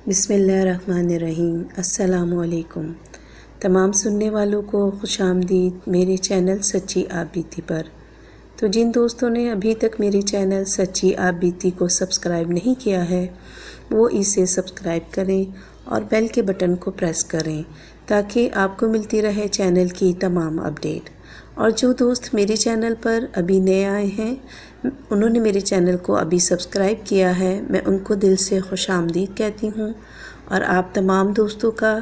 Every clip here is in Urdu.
بسم اللہ الرحمن الرحیم۔ السلام علیکم تمام سننے والوں کو خوش آمدید میرے چینل سچی آپ بیتی پر۔ تو جن دوستوں نے ابھی تک میرے چینل سچی آپ بیتی کو سبسکرائب نہیں کیا ہے وہ اسے سبسکرائب کریں اور بیل کے بٹن کو پریس کریں تاکہ آپ کو ملتی رہے چینل کی تمام اپڈیٹ۔ اور جو دوست میرے چینل پر ابھی نئے آئے ہیں انہوں نے میرے چینل کو ابھی سبسکرائب کیا ہے، میں ان کو دل سے خوش آمدید کہتی ہوں، اور آپ تمام دوستوں کا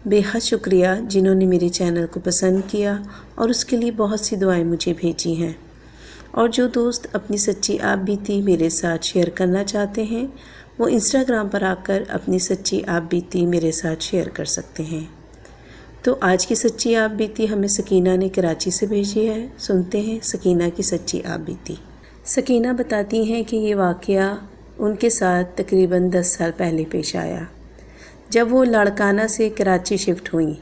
بے حد شکریہ جنہوں نے میرے چینل کو پسند کیا اور اس کے لیے بہت سی دعائیں مجھے بھیجی ہیں۔ اور جو دوست اپنی سچی آپ بیتی میرے ساتھ شیئر کرنا چاہتے ہیں وہ انسٹاگرام پر آ کر اپنی سچی آپ بیتی میرے ساتھ شیئر کر سکتے ہیں۔ تو آج کی سچی آپ بیتی ہمیں سکینہ نے کراچی سے بھیجی ہے، سنتے ہیں سکینہ کی سچی آپ بیتی۔ سکینہ بتاتی ہیں کہ یہ واقعہ ان کے ساتھ تقریباً 10 سال پہلے پیش آیا جب وہ لاڑکانہ سے کراچی شفٹ ہوئیں۔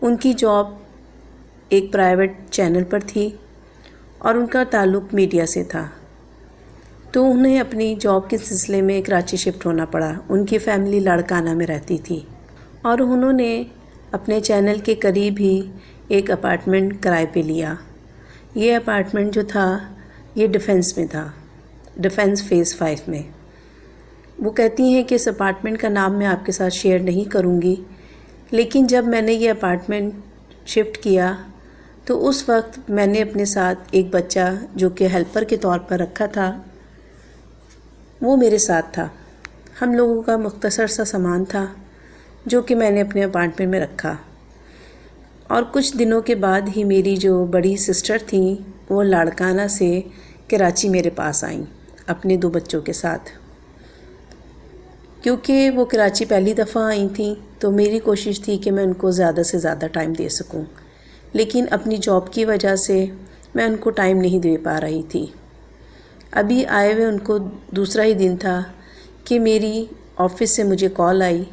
ان کی جاب ایک پرائیویٹ چینل پر تھی اور ان کا تعلق میڈیا سے تھا، تو انہیں اپنی جاب کے سلسلے میں کراچی شفٹ ہونا پڑا۔ ان کی فیملی لاڑکانہ میں رہتی تھی اور انہوں نے اپنے چینل کے قریب ہی ایک اپارٹمنٹ کرائے پہ لیا۔ یہ اپارٹمنٹ جو تھا یہ ڈیفنس میں تھا، ڈیفنس فیز 5 میں۔ وہ کہتی ہیں کہ اس اپارٹمنٹ کا نام میں آپ کے ساتھ شیئر نہیں کروں گی، لیکن جب میں نے یہ اپارٹمنٹ شفٹ کیا تو اس وقت میں نے اپنے ساتھ ایک بچہ جو کہ ہیلپر کے طور پر رکھا تھا، وہ میرے ساتھ تھا۔ ہم لوگوں کا مختصر سا سامان تھا جو کہ میں نے اپنے اپارٹمنٹ میں رکھا، اور کچھ دنوں کے بعد ہی میری جو بڑی سسٹر تھیں وہ لاڑکانہ سے کراچی میرے پاس آئیں اپنے 2 بچوں کے ساتھ۔ کیونکہ وہ کراچی پہلی دفعہ آئی تھیں تو میری کوشش تھی کہ میں ان کو زیادہ سے زیادہ ٹائم دے سکوں، لیکن اپنی جاب کی وجہ سے میں ان کو ٹائم نہیں دے پا رہی تھی۔ ابھی آئے ہوئے ان کو دوسرا ہی دن تھا کہ میری آفس سے مجھے کال آئی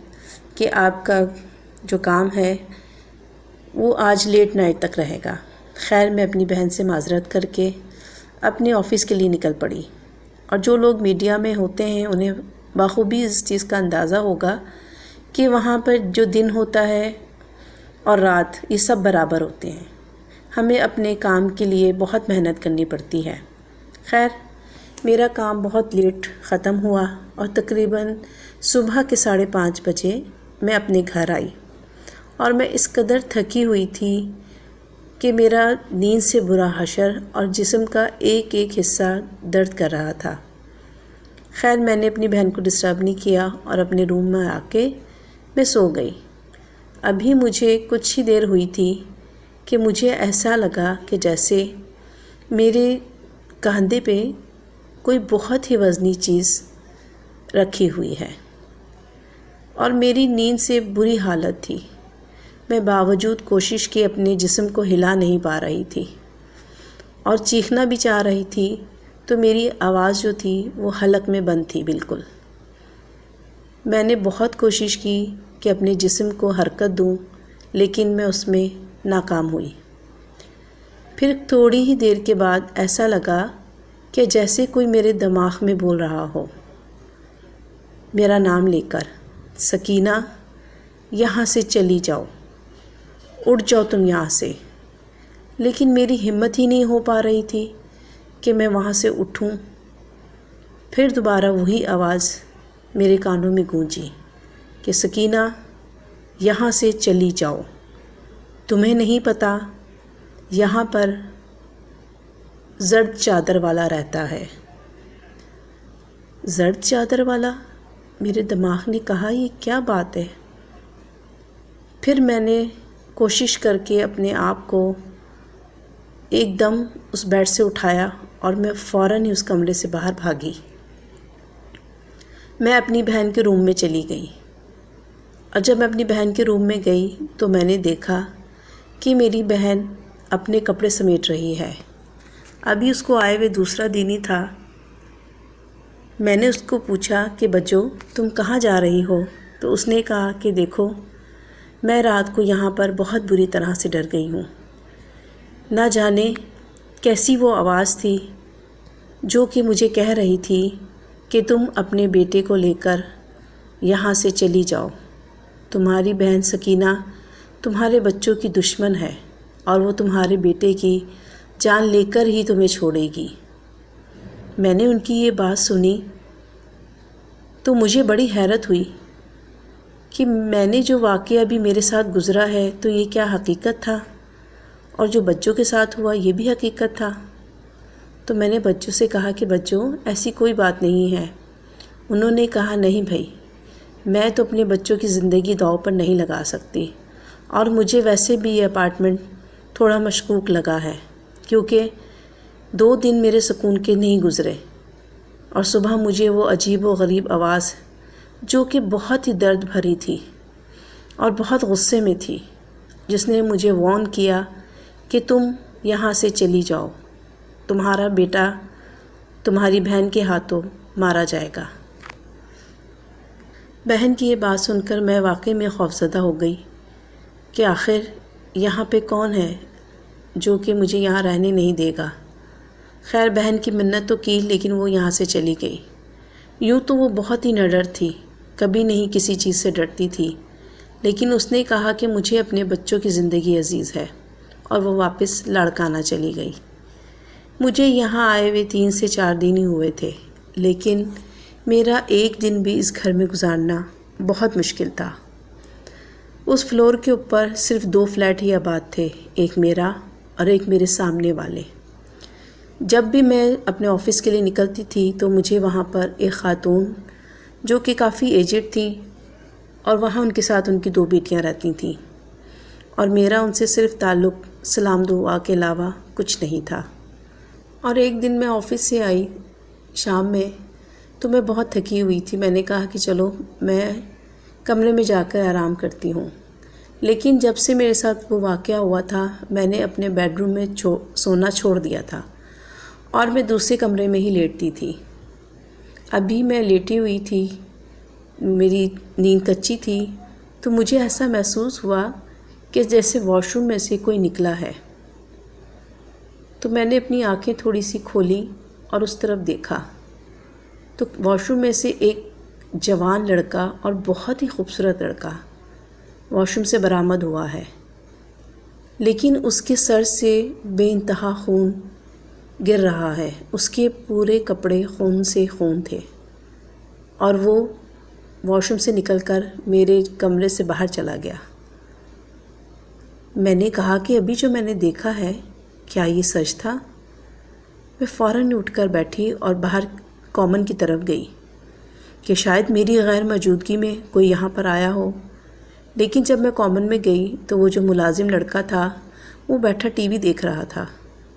کہ آپ کا جو کام ہے وہ آج لیٹ نائٹ تک رہے گا۔ خیر میں اپنی بہن سے معذرت کر کے اپنے آفس کے لیے نکل پڑی، اور جو لوگ میڈیا میں ہوتے ہیں انہیں بخوبی اس چیز کا اندازہ ہوگا کہ وہاں پر جو دن ہوتا ہے اور رات یہ سب برابر ہوتے ہیں، ہمیں اپنے کام کے لیے بہت محنت کرنی پڑتی ہے۔ خیر میرا کام بہت لیٹ ختم ہوا اور تقریباً صبح کے 5:30 بجے میں اپنے گھر آئی، اور میں اس قدر تھکی ہوئی تھی کہ میرا نیند سے برا حشر اور جسم کا ایک ایک حصہ درد کر رہا تھا۔ خیر میں نے اپنی بہن کو ڈسٹرب نہیں کیا اور اپنے روم میں آ کے میں سو گئی۔ ابھی مجھے کچھ ہی دیر ہوئی تھی کہ مجھے ایسا لگا کہ جیسے میرے کندھے پہ کوئی بہت ہی وزنی چیز رکھی ہوئی ہے، اور میری نیند سے بری حالت تھی۔ میں باوجود کوشش کے اپنے جسم کو ہلا نہیں پا رہی تھی اور چیخنا بھی چاہ رہی تھی، تو میری آواز جو تھی وہ حلق میں بند تھی بالکل۔ میں نے بہت کوشش کی کہ اپنے جسم کو حرکت دوں، لیکن میں اس میں ناکام ہوئی۔ پھر تھوڑی ہی دیر کے بعد ایسا لگا کہ جیسے کوئی میرے دماغ میں بول رہا ہو میرا نام لے کر، سکینہ یہاں سے چلی جاؤ، اٹھ جاؤ تم یہاں سے۔ لیکن میری ہمت ہی نہیں ہو پا رہی تھی کہ میں وہاں سے اٹھوں۔ پھر دوبارہ وہی آواز میرے کانوں میں گونجی کہ سکینہ یہاں سے چلی جاؤ، تمہیں نہیں پتہ یہاں پر زرد چادر والا رہتا ہے۔ زرد چادر والا؟ میرے دماغ نے کہا یہ کیا بات ہے؟ پھر میں نے کوشش کر کے اپنے آپ کو ایک دم اس بیڈ سے اٹھایا اور میں فوراً ہی اس کمرے سے باہر بھاگی۔ میں اپنی بہن کے روم میں چلی گئی، اور جب میں اپنی بہن کے روم میں گئی تو میں نے دیکھا کہ میری بہن اپنے کپڑے سمیٹ رہی ہے۔ ابھی اس کو آئے ہوئے دوسرا دن ہی تھا۔ میں نے اس کو پوچھا کہ بچو تم کہاں جا رہی ہو؟ تو اس نے کہا کہ دیکھو میں رات کو یہاں پر بہت بری طرح سے ڈر گئی ہوں، نہ جانے کیسی وہ آواز تھی جو کہ مجھے کہہ رہی تھی کہ تم اپنے بیٹے کو لے کر یہاں سے چلی جاؤ، تمہاری بہن سکینہ تمہارے بچوں کی دشمن ہے اور وہ تمہارے بیٹے کی جان لے کر ہی تمہیں چھوڑے گی۔ میں نے ان کی یہ بات سنی تو مجھے بڑی حیرت ہوئی کہ میں نے جو واقعہ ابھی میرے ساتھ گزرا ہے تو یہ کیا حقیقت تھا، اور جو بچوں کے ساتھ ہوا یہ بھی حقیقت تھا۔ تو میں نے بچوں سے کہا کہ بچوں ایسی کوئی بات نہیں ہے۔ انہوں نے کہا نہیں بھائی، میں تو اپنے بچوں کی زندگی داؤ پر نہیں لگا سکتی، اور مجھے ویسے بھی یہ اپارٹمنٹ تھوڑا مشکوک لگا ہے، کیونکہ 2 دن میرے سکون کے نہیں گزرے، اور صبح مجھے وہ عجیب و غریب آواز جو کہ بہت ہی درد بھری تھی اور بہت غصے میں تھی، جس نے مجھے وارن کیا کہ تم یہاں سے چلی جاؤ، تمہارا بیٹا تمہاری بہن کے ہاتھوں مارا جائے گا۔ بہن کی یہ بات سن کر میں واقعی میں خوفزدہ ہو گئی کہ آخر یہاں پہ کون ہے جو کہ مجھے یہاں رہنے نہیں دے گا۔ خیر بہن کی منت تو کی، لیکن وہ یہاں سے چلی گئی۔ یوں تو وہ بہت ہی نڈر تھی، کبھی نہیں کسی چیز سے ڈرتی تھی، لیکن اس نے کہا کہ مجھے اپنے بچوں کی زندگی عزیز ہے، اور وہ واپس لاڑکانہ چلی گئی۔ مجھے یہاں آئے ہوئے 3 سے 4 دن ہی ہوئے تھے، لیکن میرا ایک دن بھی اس گھر میں گزارنا بہت مشکل تھا۔ اس فلور کے اوپر صرف 2 فلیٹ ہی آباد تھے، ایک میرا اور ایک میرے سامنے والے۔ جب بھی میں اپنے آفس کے لیے نکلتی تھی تو مجھے وہاں پر ایک خاتون جو کہ کافی ایجڈ تھی، اور وہاں ان کے ساتھ ان کی 2 بیٹیاں رہتی تھیں، اور میرا ان سے صرف تعلق سلام دعا کے علاوہ کچھ نہیں تھا۔ اور ایک دن میں آفس سے آئی شام میں تو میں بہت تھکی ہوئی تھی۔ میں نے کہا کہ چلو میں کمرے میں جا کر آرام کرتی ہوں، لیکن جب سے میرے ساتھ وہ واقعہ ہوا تھا میں نے اپنے بیڈ روم میں سونا چھوڑ دیا تھا، اور میں دوسرے کمرے میں ہی لیٹتی تھی۔ ابھی میں لیٹی ہوئی تھی، میری نیند کچی تھی، تو مجھے ایسا محسوس ہوا کہ جیسے واش روم میں سے کوئی نکلا ہے۔ تو میں نے اپنی آنکھیں تھوڑی سی کھولیں اور اس طرف دیکھا تو واش روم میں سے ایک جوان لڑکا اور بہت ہی خوبصورت لڑکا واش روم سے برآمد ہوا ہے، لیکن اس کے سر سے بے انتہا خون گر رہا ہے، اس کے پورے کپڑے خون سے خون تھے، اور وہ واش روم سے نکل کر میرے کمرے سے باہر چلا گیا۔ میں نے کہا کہ ابھی جو میں نے دیکھا ہے کیا یہ سچ تھا؟ میں فوراً اٹھ کر بیٹھی اور باہر کامن کی طرف گئی کہ شاید میری غیر موجودگی میں کوئی یہاں پر آیا ہو، لیکن جب میں کامن میں گئی تو وہ جو ملازم لڑکا تھا وہ بیٹھا ٹی وی دیکھ رہا تھا۔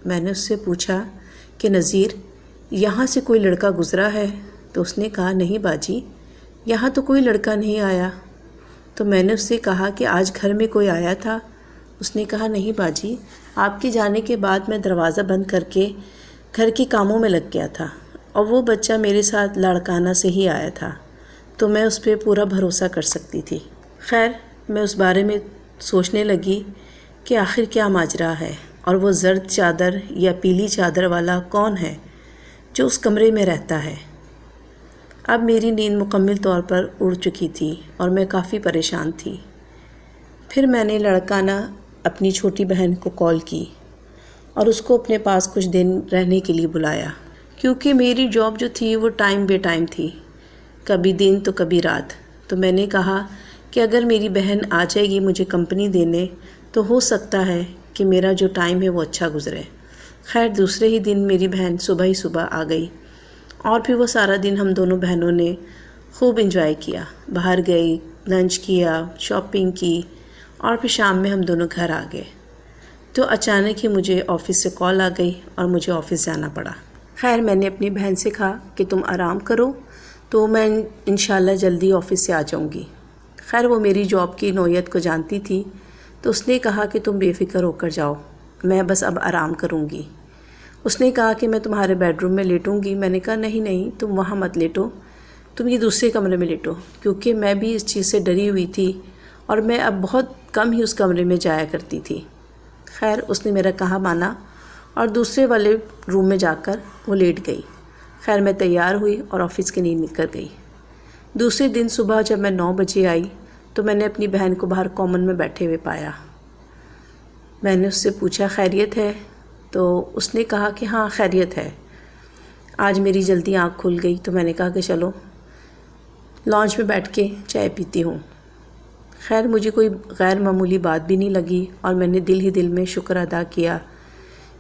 میں نے اس سے پوچھا کہ نذیر یہاں سے کوئی لڑکا گزرا ہے؟ تو اس نے کہا نہیں باجی، یہاں تو کوئی لڑکا نہیں آیا۔ تو میں نے اس سے کہا کہ آج گھر میں کوئی آیا تھا؟ اس نے کہا نہیں باجی، آپ کے جانے کے بعد میں دروازہ بند کر کے گھر کے کاموں میں لگ گیا تھا، اور وہ بچہ میرے ساتھ لاڑکانہ سے ہی آیا تھا، تو میں اس پہ پورا بھروسہ کر سکتی تھی۔ خیر میں اس بارے میں سوچنے لگی کہ آخر کیا ماجرا ہے، اور وہ زرد چادر یا پیلی چادر والا کون ہے جو اس کمرے میں رہتا ہے۔ اب میری نیند مکمل طور پر اڑ چکی تھی اور میں کافی پریشان تھی۔ پھر میں نے لڑکانہ اپنی چھوٹی بہن کو کال کی اور اس کو اپنے پاس کچھ دن رہنے کے لیے بلایا، کیونکہ میری جاب جو تھی وہ ٹائم بے ٹائم تھی، کبھی دن تو کبھی رات۔ تو میں نے کہا کہ اگر میری بہن آ جائے گی مجھے کمپنی دینے تو ہو سکتا ہے کہ میرا جو ٹائم ہے وہ اچھا گزرے۔ خیر دوسرے ہی دن میری بہن صبح آ گئی، اور پھر وہ سارا دن ہم دونوں بہنوں نے خوب انجوائے کیا، باہر گئی، لنچ کیا، شاپنگ کی، اور پھر شام میں ہم دونوں گھر آ گئے۔ تو اچانک ہی مجھے آفس سے کال آ گئی اور مجھے آفس جانا پڑا۔ خیر میں نے اپنی بہن سے کہا کہ تم آرام کرو، تو میں انشاءاللہ جلدی آفس سے آ جاؤں گی۔ خیر وہ میری جاب کی نوعیت کو جانتی تھی، تو اس نے کہا کہ تم بے فکر ہو کر جاؤ، میں بس اب آرام کروں گی۔ اس نے کہا کہ میں تمہارے بیڈ روم میں لیٹوں گی۔ میں نے کہا نہیں تم وہاں مت لیٹو، تم یہ دوسرے کمرے میں لیٹو، کیونکہ میں بھی اس چیز سے ڈری ہوئی تھی اور میں اب بہت کم ہی اس کمرے میں جایا کرتی تھی۔ خیر اس نے میرا کہا مانا اور دوسرے والے روم میں جا کر وہ لیٹ گئی۔ خیر میں تیار ہوئی اور آفس کے لیے نکل گئی۔ دوسرے دن صبح جب میں 9 بجے آئی تو میں نے اپنی بہن کو باہر کامن میں بیٹھے ہوئے پایا۔ میں نے اس سے پوچھا خیریت ہے؟ تو اس نے کہا کہ ہاں خیریت ہے۔ آج میری جلدی آنکھ کھل گئی تو میں نے کہا کہ چلو لانچ میں بیٹھ کے چائے پیتی ہوں۔ خیر مجھے کوئی غیر معمولی بات بھی نہیں لگی اور میں نے دل ہی دل میں شکر ادا کیا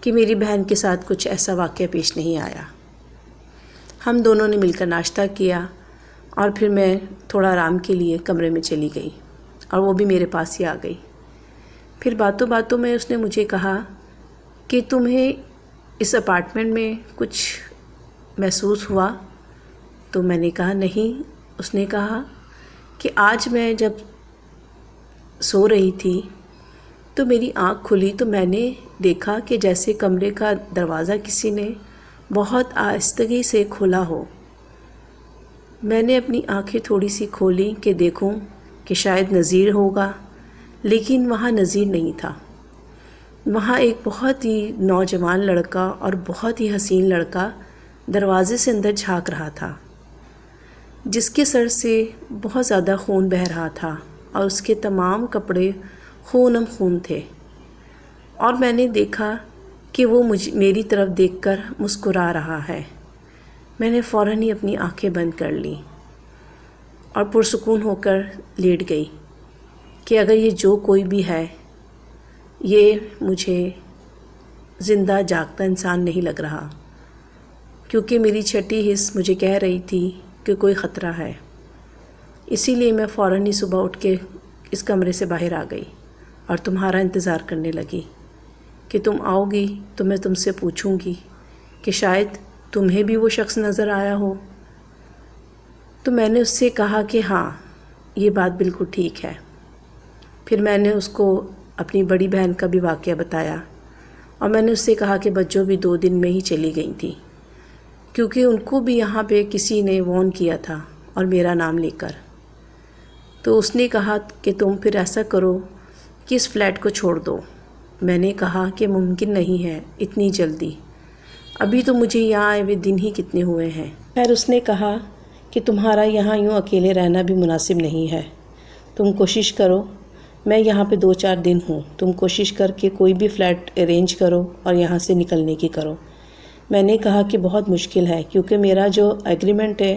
کہ میری بہن کے ساتھ کچھ ایسا واقعہ پیش نہیں آیا۔ ہم دونوں نے مل کر ناشتہ کیا اور پھر میں تھوڑا آرام کے لیے کمرے میں چلی گئی اور وہ بھی میرے پاس ہی آ گئی۔ پھر باتوں باتوں میں اس نے مجھے کہا کہ تمہیں اس اپارٹمنٹ میں کچھ محسوس ہوا؟ تو میں نے کہا نہیں۔ اس نے کہا کہ آج میں جب سو رہی تھی تو میری آنکھ کھلی تو میں نے دیکھا کہ جیسے کمرے کا دروازہ کسی نے بہت آہستگی سے کھولا ہو۔ میں نے اپنی آنکھیں تھوڑی سی کھولیں کہ دیکھوں کہ شاید نذیر ہوگا، لیکن وہاں نذیر نہیں تھا۔ وہاں ایک بہت ہی نوجوان لڑکا اور بہت ہی حسین لڑکا دروازے سے اندر جھانک رہا تھا، جس کے سر سے بہت زیادہ خون بہہ رہا تھا اور اس کے تمام کپڑے خونم خون تھے۔ اور میں نے دیکھا کہ وہ میری طرف دیکھ کر مسکرا رہا ہے۔ میں نے فوراً ہی اپنی آنکھیں بند کر لیں اور پرسکون ہو کر لیٹ گئی کہ اگر یہ جو کوئی بھی ہے یہ مجھے زندہ جاگتا انسان نہیں لگ رہا، کیونکہ میری چھٹی حس مجھے کہہ رہی تھی کہ کوئی خطرہ ہے۔ اسی لیے میں فوراً ہی صبح اٹھ کے اس کمرے سے باہر آ گئی اور تمہارا انتظار کرنے لگی کہ تم آؤ گی تو میں تم سے پوچھوں گی کہ شاید تمہیں بھی وہ شخص نظر آیا ہو۔ تو میں نے اس سے کہا کہ ہاں یہ بات بالکل ٹھیک ہے۔ پھر میں نے اس کو اپنی بڑی بہن کا بھی واقعہ بتایا اور میں نے اس سے کہا کہ بچوں بھی 2 دن میں ہی چلی گئی تھیں، کیونکہ ان کو بھی یہاں پہ کسی نے وارن کیا تھا اور میرا نام لے کر۔ تو اس نے کہا کہ تم پھر ایسا کرو کہ اس فلیٹ کو چھوڑ دو۔ میں نے کہا کہ ممکن نہیں ہے اتنی جلدی، ابھی تو مجھے یہاں آئے ہوئے دن ہی کتنے ہوئے ہیں۔ خیر اس نے کہا کہ تمہارا یہاں یوں اکیلے رہنا بھی مناسب نہیں ہے، تم کوشش کرو، میں یہاں پہ 2-4 دن ہوں، تم کوشش کر کے کوئی بھی فلیٹ ارینج کرو اور یہاں سے نکلنے کی کرو۔ میں نے کہا کہ بہت مشکل ہے کیونکہ میرا جو ایگریمنٹ ہے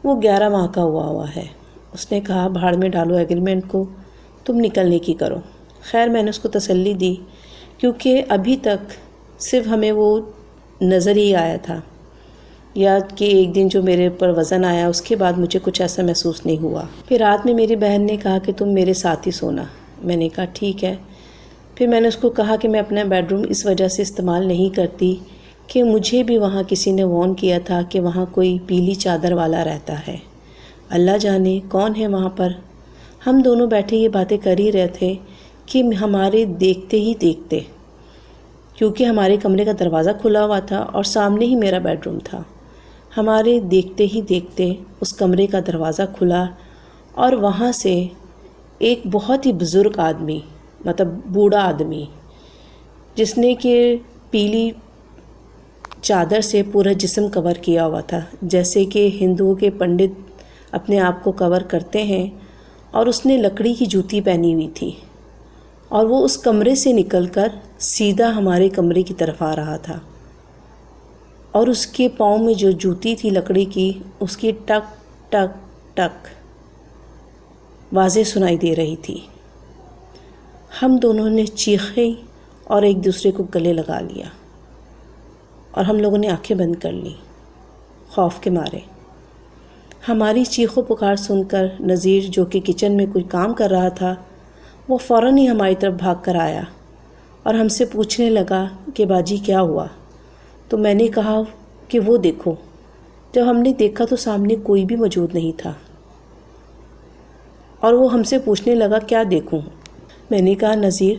وہ 11 ماہ کا ہوا ہے۔ اس نے کہا بھاڑ میں ڈالو ایگریمنٹ کو، تم نکلنے کی کرو۔ خیر میں نے اس کو تسلی دی کیونکہ ابھی تک صرف ہمیں وہ نظر ہی آیا تھا، یا کہ ایک دن جو میرے اوپر وزن آیا اس کے بعد مجھے کچھ ایسا محسوس نہیں ہوا۔ پھر رات میں میری بہن نے کہا کہ تم میرے ساتھ ہی سونا۔ میں نے کہا ٹھیک ہے۔ پھر میں نے اس کو کہا کہ میں اپنا بیڈ روم اس وجہ سے استعمال نہیں کرتی کہ مجھے بھی وہاں کسی نے وارن کیا تھا کہ وہاں کوئی پیلی چادر والا رہتا ہے، اللہ جانے کون ہے وہاں پر۔ ہم دونوں بیٹھے یہ باتیں کر ہی رہے تھے کہ ہمارے دیکھتے ہی دیکھتے، کیونکہ ہمارے کمرے کا دروازہ کھلا ہوا تھا اور سامنے ہی میرا بیڈ روم تھا، ہمارے دیکھتے ہی دیکھتے اس کمرے کا دروازہ کھلا اور وہاں سے ایک بہت ہی بزرگ آدمی، مطلب بوڑھا آدمی، جس نے کہ پیلی چادر سے پورا جسم کور کیا ہوا تھا، جیسے کہ ہندوؤں کے پنڈت اپنے آپ کو کور کرتے ہیں، اور اس نے لکڑی کی جوتی پہنی ہوئی تھی اور وہ اس کمرے سے نکل کر سیدھا ہمارے کمرے کی طرف آ رہا تھا، اور اس کے پاؤں میں جو جوتی تھی لکڑی کی اس کی ٹک ٹک ٹک واضح سنائی دے رہی تھی۔ ہم دونوں نے چیخیں اور ایک دوسرے کو گلے لگا لیا اور ہم لوگوں نے آنکھیں بند کر لیں خوف کے مارے۔ ہماری چیخ و پکار سن کر نذیر جو کہ کچن میں کوئی کام کر رہا تھا وہ فوراً ہی ہماری طرف بھاگ کر آیا اور ہم سے پوچھنے لگا کہ باجی کیا ہوا؟ تو میں نے کہا کہ وہ دیکھو۔ جب ہم نے دیکھا تو سامنے کوئی بھی موجود نہیں تھا اور وہ ہم سے پوچھنے لگا کیا دیکھوں؟ میں نے کہا نذیر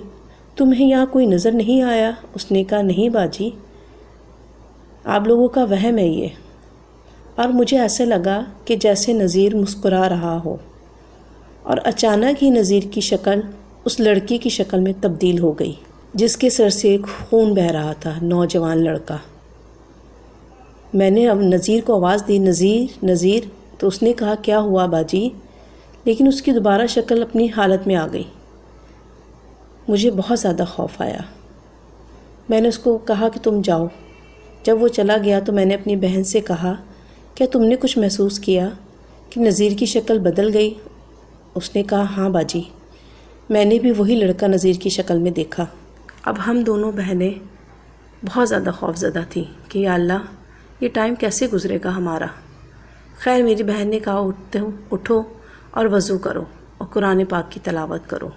تمہیں یہاں کوئی نظر نہیں آیا؟ اس نے کہا نہیں باجی، آپ لوگوں کا وہم ہے یہ۔ اور مجھے ایسا لگا کہ جیسے نذیر مسکرا رہا ہو، اور اچانک ہی نذیر کی شکل اس لڑکی کی شکل میں تبدیل ہو گئی جس کے سر سے خون بہہ رہا تھا، نوجوان لڑکا۔ میں نے اب نذیر کو آواز دی، نذیر نذیر، تو اس نے کہا کیا ہوا باجی، لیکن اس کی دوبارہ شکل اپنی حالت میں آ گئی۔ مجھے بہت زیادہ خوف آیا۔ میں نے اس کو کہا کہ تم جاؤ۔ جب وہ چلا گیا تو میں نے اپنی بہن سے کہا کیا تم نے کچھ محسوس کیا کہ نذیر کی شکل بدل گئی؟ اس نے کہا ہاں باجی، میں نے بھی وہی لڑکا نذیر کی شکل میں دیکھا۔ اب ہم دونوں بہنیں بہت زیادہ خوف زدہ تھیں کہ یا اللہ یہ ٹائم کیسے گزرے گا ہمارا۔ خیر میری بہن نے کہا اٹھو اور وضو کرو اور قرآن پاک کی تلاوت کرو۔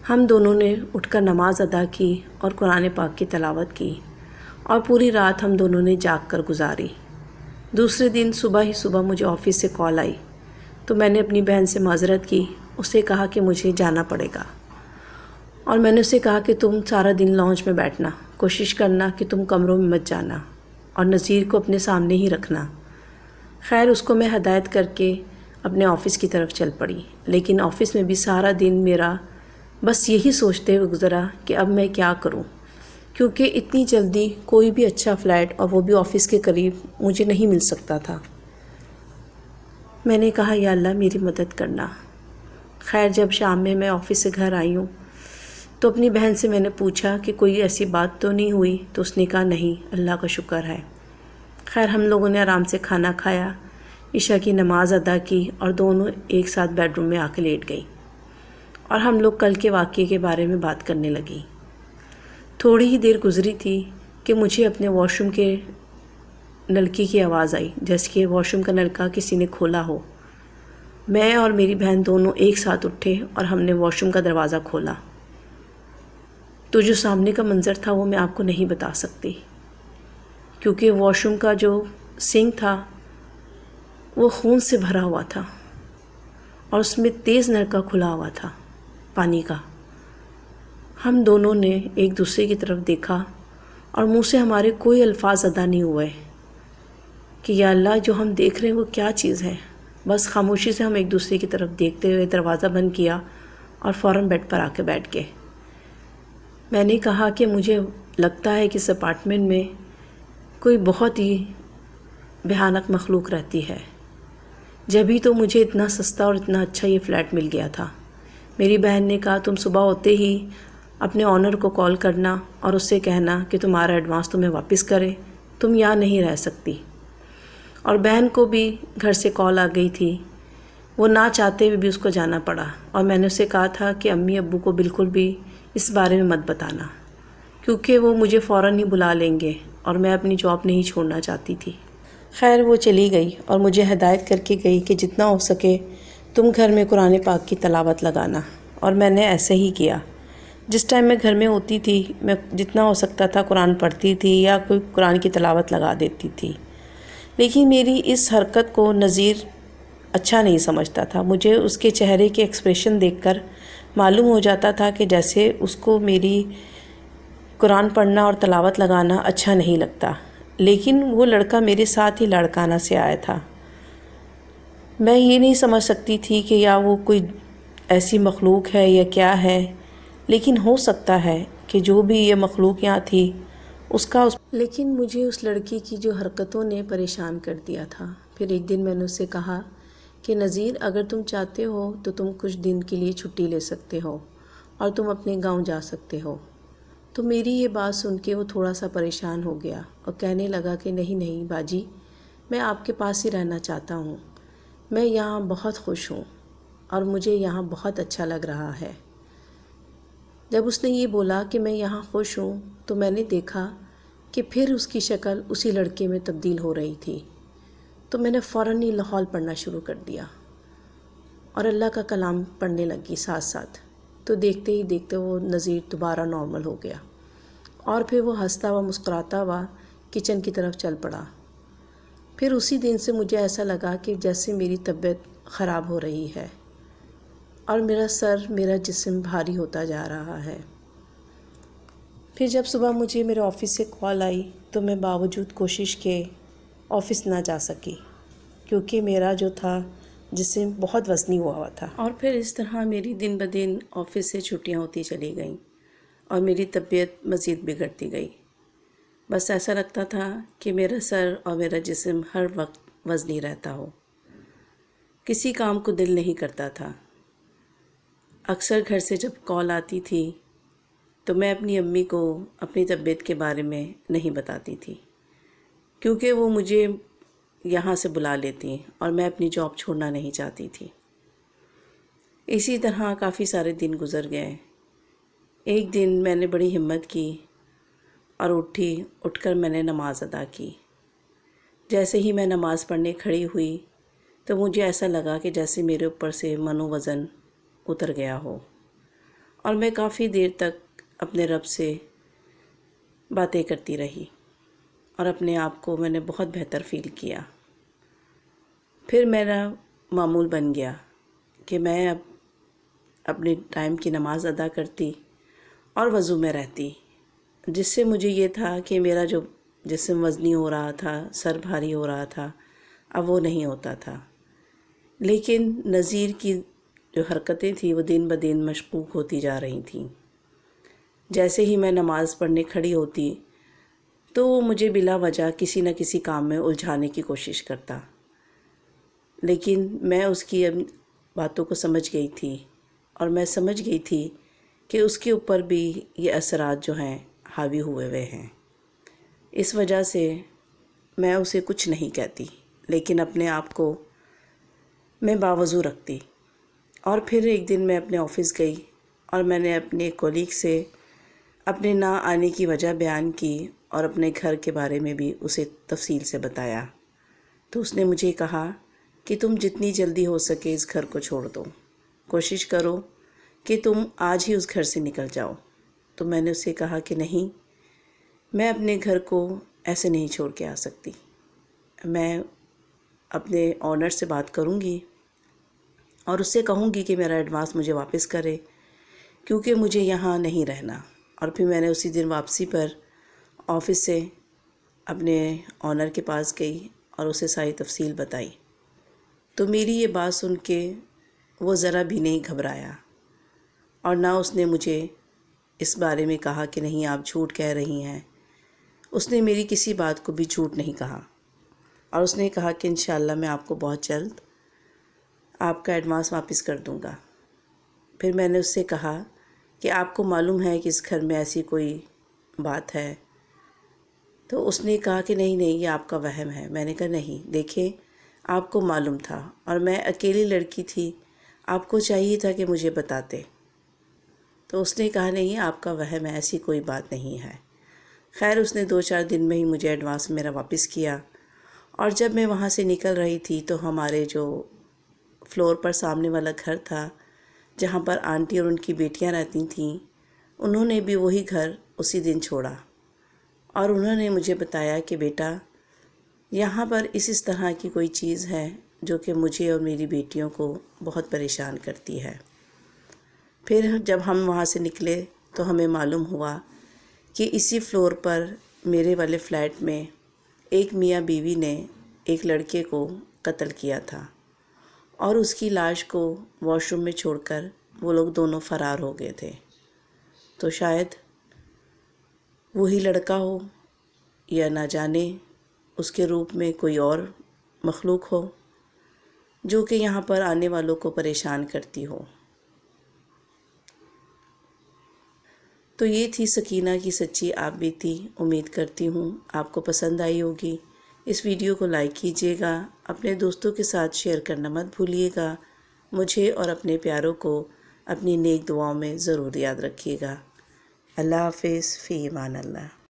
ہم دونوں نے اٹھ کر نماز ادا کی اور قرآن پاک کی تلاوت کی، اور پوری رات ہم دونوں نے جاگ کر گزاری۔ دوسرے دن صبح ہی صبح مجھے آفس سے کال آئی تو میں نے اپنی بہن سے معذرت کی، اسے کہا کہ مجھے جانا پڑے گا، اور میں نے اسے کہا کہ تم سارا دن لانچ میں بیٹھنا، کوشش کرنا کہ تم کمروں میں مت جانا اور نذیر کو اپنے سامنے ہی رکھنا۔ خیر اس کو میں ہدایت کر کے اپنے آفس کی طرف چل پڑی، لیکن آفس میں بھی سارا دن میرا بس یہی سوچتے ہوئے گزرا کہ اب میں کیا کروں، کیونکہ اتنی جلدی کوئی بھی اچھا فلیٹ اور وہ بھی آفس کے قریب مجھے نہیں مل سکتا تھا۔ میں نے کہا یا اللہ میری مدد کرنا۔ خیر جب شام میں آفس سے گھر آئی ہوں تو اپنی بہن سے میں نے پوچھا کہ کوئی ایسی بات تو نہیں ہوئی، تو اس نے کہا نہیں، اللہ کا شکر ہے۔ خیر ہم لوگوں نے آرام سے کھانا کھایا، عشاء کی نماز ادا کی اور دونوں ایک ساتھ بیڈ روم میں آ کے لیٹ گئی، اور ہم لوگ کل کے واقعے کے بارے میں بات کرنے لگی۔ تھوڑی ہی دیر گزری تھی کہ مجھے اپنے واش روم کے نلکی کی آواز آئی، جیسے کہ واش روم کا نلکا کسی نے کھولا ہو۔ میں اور میری بہن دونوں ایک ساتھ اٹھے اور ہم نے واش روم کا دروازہ کھولا تو جو سامنے کا منظر تھا وہ میں آپ کو نہیں بتا سکتی، کیونکہ واش روم کا جو سنک تھا وہ خون سے بھرا ہوا تھا اور اس میں تیز نلکا کھلا ہوا تھا پانی کا۔ ہم دونوں نے ایک دوسرے کی طرف دیکھا اور منہ سے ہمارے کوئی الفاظ ادا نہیں ہوئے کہ یا اللہ جو ہم دیکھ رہے ہیں وہ کیا چیز ہے۔ بس خاموشی سے ہم ایک دوسرے کی طرف دیکھتے ہوئے دروازہ بند کیا اور فوراً بیڈ پر آ کے بیٹھ گئے۔ میں نے کہا کہ مجھے لگتا ہے کہ اس اپارٹمنٹ میں کوئی بہت ہی بھیانک مخلوق رہتی ہے، جبھی تو مجھے اتنا سستا اور اتنا اچھا یہ فلیٹ مل گیا تھا۔ میری بہن نے کہا تم صبح ہوتے ہی اپنے آنر کو کال کرنا اور اس سے کہنا کہ تمہارا ایڈوانس تمہیں واپس کرے، تم یہاں نہیں رہ سکتی۔ اور بہن کو بھی گھر سے کال آ گئی تھی، وہ نہ چاہتے ہوئے بھی اس کو جانا پڑا، اور میں نے اسے کہا تھا کہ امی ابو کو بالکل بھی اس بارے میں مت بتانا، کیونکہ وہ مجھے فوراً ہی بلا لیں گے اور میں اپنی جاب نہیں چھوڑنا چاہتی تھی۔ خیر وہ چلی گئی اور مجھے ہدایت کر کے گئی کہ جتنا ہو سکے تم گھر میں قرآن پاک کی تلاوت لگانا، اور میں نے ایسے ہی کیا۔ جس ٹائم میں گھر میں ہوتی تھی میں جتنا ہو سکتا تھا قرآن پڑھتی تھی یا کوئی قرآن کی تلاوت لگا دیتی تھی، لیکن میری اس حرکت کو نذیر اچھا نہیں سمجھتا تھا۔ مجھے اس کے چہرے کے ایکسپریشن دیکھ کر معلوم ہو جاتا تھا کہ جیسے اس کو میری قرآن پڑھنا اور تلاوت لگانا اچھا نہیں لگتا، لیکن وہ لڑکا میرے ساتھ ہی لاڑکانہ سے آیا تھا۔ میں یہ نہیں سمجھ سکتی تھی کہ یا وہ کوئی ایسی مخلوق ہے یا کیا ہے، لیکن ہو سکتا ہے کہ جو بھی یہ مخلوق یہاں تھی لیکن مجھے اس لڑکی کی جو حرکتوں نے پریشان کر دیا تھا۔ پھر ایک دن میں نے اسے کہا کہ نذیر اگر تم چاہتے ہو تو تم کچھ دن کے لیے چھٹی لے سکتے ہو اور تم اپنے گاؤں جا سکتے ہو۔ تو میری یہ بات سن کے وہ تھوڑا سا پریشان ہو گیا اور کہنے لگا کہ نہیں باجی، میں آپ کے پاس ہی رہنا چاہتا ہوں، میں یہاں بہت خوش ہوں اور مجھے یہاں بہت اچھا لگ رہا ہے۔ جب اس نے یہ بولا کہ میں یہاں خوش ہوں تو میں نے دیکھا کہ پھر اس کی شکل اسی لڑکے میں تبدیل ہو رہی تھی، تو میں نے فوراً ہی لاحول پڑھنا شروع کر دیا اور اللہ کا کلام پڑھنے لگی ساتھ ساتھ۔ تو دیکھتے ہی دیکھتے وہ نذیر دوبارہ نارمل ہو گیا اور پھر وہ ہنستا ہوا مسکراتا ہوا کچن کی طرف چل پڑا۔ پھر اسی دن سے مجھے ایسا لگا کہ جیسے میری طبیعت خراب ہو رہی ہے اور میرا جسم بھاری ہوتا جا رہا ہے۔ پھر جب صبح مجھے میرے آفس سے کال آئی تو میں باوجود کوشش کے آفس نہ جا سکی، کیونکہ میرا جو تھا جسم بہت وزنی ہوا تھا، اور پھر اس طرح میری دن بدن آفس سے چھٹیاں ہوتی چلی گئیں اور میری طبیعت مزید بگڑتی گئی۔ بس ایسا لگتا تھا کہ میرا سر اور میرا جسم ہر وقت وزنی رہتا ہو۔ کسی کام کو دل نہیں کرتا تھا۔ اکثر گھر سے جب کال آتی تھی تو میں اپنی امی کو اپنی طبیعت کے بارے میں نہیں بتاتی تھی، کیونکہ وہ مجھے یہاں سے بلا لیتی اور میں اپنی جاب چھوڑنا نہیں چاہتی تھی۔ اسی طرح کافی سارے دن گزر گئے۔ ایک دن میں نے بڑی ہمت کی اور اٹھ کر میں نے نماز ادا کی۔ جیسے ہی میں نماز پڑھنے کھڑی ہوئی تو مجھے ایسا لگا کہ جیسے میرے اوپر سے منو وزن اتر گیا ہو، اور میں کافی دیر تک اپنے رب سے باتیں کرتی رہی اور اپنے آپ کو میں نے بہت بہتر فیل کیا۔ پھر میرا معمول بن گیا کہ میں اب اپنے ٹائم کی نماز ادا کرتی اور وضو میں رہتی، جس سے مجھے یہ تھا کہ میرا جو جسم وزنی ہو رہا تھا، سر بھاری ہو رہا تھا، اب وہ نہیں ہوتا تھا۔ لیکن نظیر کی جو حرکتیں تھیں وہ دن بدن مشکوک ہوتی جا رہی تھیں۔ جیسے ہی میں نماز پڑھنے کھڑی ہوتی تو وہ مجھے بلا وجہ کسی نہ کسی کام میں الجھانے کی کوشش کرتا، لیکن میں اس کی باتوں کو سمجھ گئی تھی، اور میں سمجھ گئی تھی کہ اس کے اوپر بھی یہ اثرات جو ہیں حاوی ہوئے ہیں۔ اس وجہ سے میں اسے کچھ نہیں کہتی، لیکن اپنے آپ کو میں باوضو رکھتی۔ اور پھر ایک دن میں اپنے آفس گئی اور میں نے اپنے کولیگ سے اپنے نہ آنے کی وجہ بیان کی اور اپنے گھر کے بارے میں بھی اسے تفصیل سے بتایا۔ تو اس نے مجھے کہا کہ تم جتنی جلدی ہو سکے اس گھر کو چھوڑ دو، کوشش کرو کہ تم آج ہی اس گھر سے نکل جاؤ۔ تو میں نے اسے کہا کہ نہیں، میں اپنے گھر کو ایسے نہیں چھوڑ کے آ سکتی، میں اپنے آنر سے بات کروں گی اور اس سے کہوں گی کہ میرا ایڈوانس مجھے واپس کرے، کیونکہ مجھے یہاں نہیں رہنا۔ اور پھر میں نے اسی دن واپسی پر آفس سے اپنے آنر کے پاس گئی اور اسے ساری تفصیل بتائی۔ تو میری یہ بات سن کے وہ ذرا بھی نہیں گھبرایا، اور نہ اس نے مجھے اس بارے میں کہا کہ نہیں آپ جھوٹ کہہ رہی ہیں۔ اس نے میری کسی بات کو بھی جھوٹ نہیں کہا، اور اس نے کہا کہ انشاءاللہ میں آپ کو بہت جلد آپ کا ایڈوانس واپس کر دوں گا۔ پھر میں نے اس سے کہا کہ آپ کو معلوم ہے کہ اس گھر میں ایسی کوئی بات ہے؟ تو اس نے کہا کہ نہیں یہ آپ کا وہم ہے۔ میں نے کہا نہیں، دیکھیں آپ کو معلوم تھا اور میں اکیلی لڑکی تھی، آپ کو چاہیے تھا کہ مجھے بتاتے۔ تو اس نے کہا نہیں آپ کا وہم ہے، ایسی کوئی بات نہیں ہے۔ خیر اس نے 2-4 دن میں ہی مجھے ایڈوانس میرا واپس کیا، اور جب میں وہاں سے نکل رہی تھی تو ہمارے جو فلور پر سامنے والا گھر تھا جہاں پر آنٹی اور ان کی بیٹیاں رہتی تھیں، انہوں نے بھی وہی گھر اسی دن چھوڑا، اور انہوں نے مجھے بتایا کہ بیٹا یہاں پر اس طرح کی کوئی چیز ہے جو کہ مجھے اور میری بیٹیوں کو بہت پریشان کرتی ہے۔ پھر جب ہم وہاں سے نکلے تو ہمیں معلوم ہوا کہ اسی فلور پر میرے والے فلیٹ میں ایک میاں بیوی نے ایک لڑکے کو قتل کیا تھا، اور اس کی لاش کو واش روم میں چھوڑ کر وہ لوگ دونوں فرار ہو گئے تھے۔ تو شاید وہی لڑکا ہو، یا نہ جانے اس کے روپ میں کوئی اور مخلوق ہو جو کہ یہاں پر آنے والوں کو پریشان کرتی ہو۔ تو یہ تھی سکینہ کی سچی آپ بیتی۔ امید کرتی ہوں آپ کو پسند آئی ہوگی۔ اس ویڈیو کو لائک کیجیے گا، اپنے دوستوں کے ساتھ شیئر کرنا مت بھولیے گا۔ مجھے اور اپنے پیاروں کو اپنی نیک دعاؤں میں ضرور یاد رکھیے گا۔ اللہ حافظ، فی امان اللہ۔